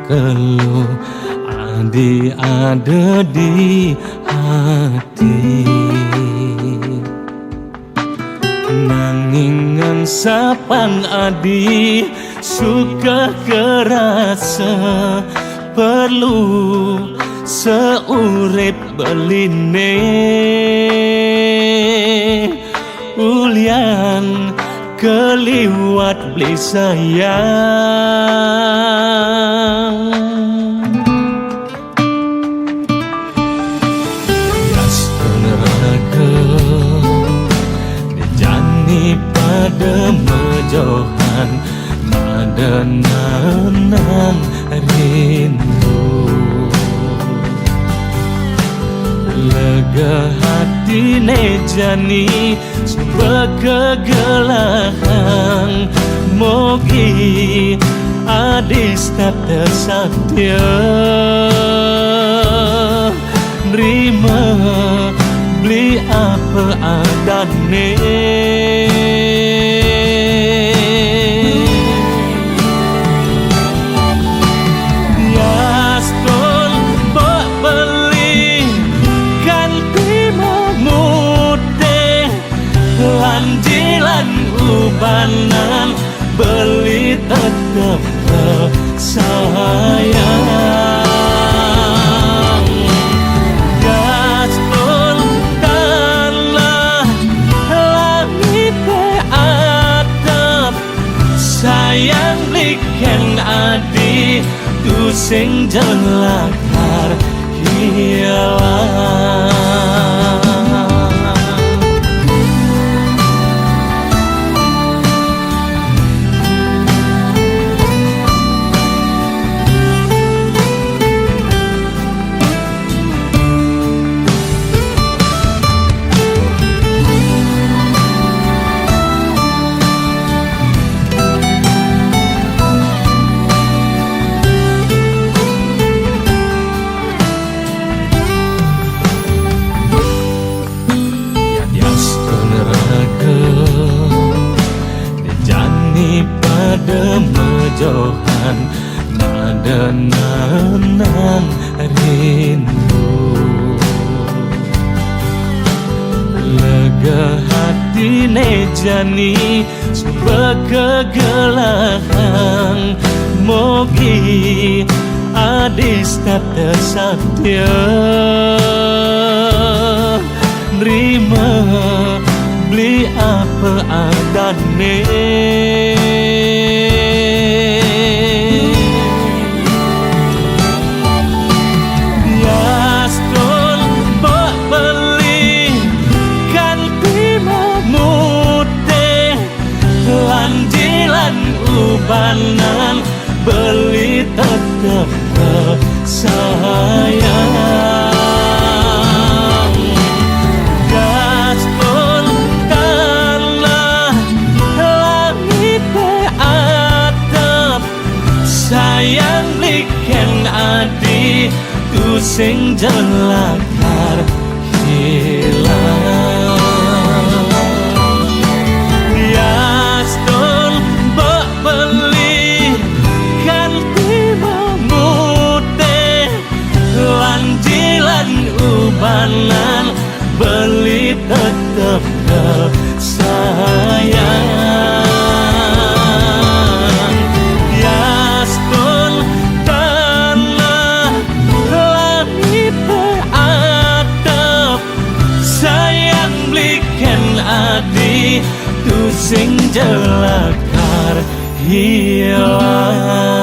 kelu adi ada di hati. Nangingan sapang adi suka kerasa perlu seurip beline ulian keliwat beli sayang. Yas teneraga dijani pada mejohan pada nanang rindu. Lega hati nejani sumber kegelahan mogi adis tak tersadya nerima beli apa adane. Ubanan beli tetap sayang. Gaspol tanah langit atap sayang belikan adi tu sing jelakar hilang. Pada mejohan pada nanang rindu. Lega hati nejani sumber kegelahan mogi adis tak tersadya nerima beli apa adane. Yastol bak beli kan timamute lanjilan ubanan beli tetap sayang. Sayang belikan adi tu sing jelakar hilang. Yastol bak beli kan timamute lanjilan ubanan beli tetap sayang. Adi tu sing jelakar hilang.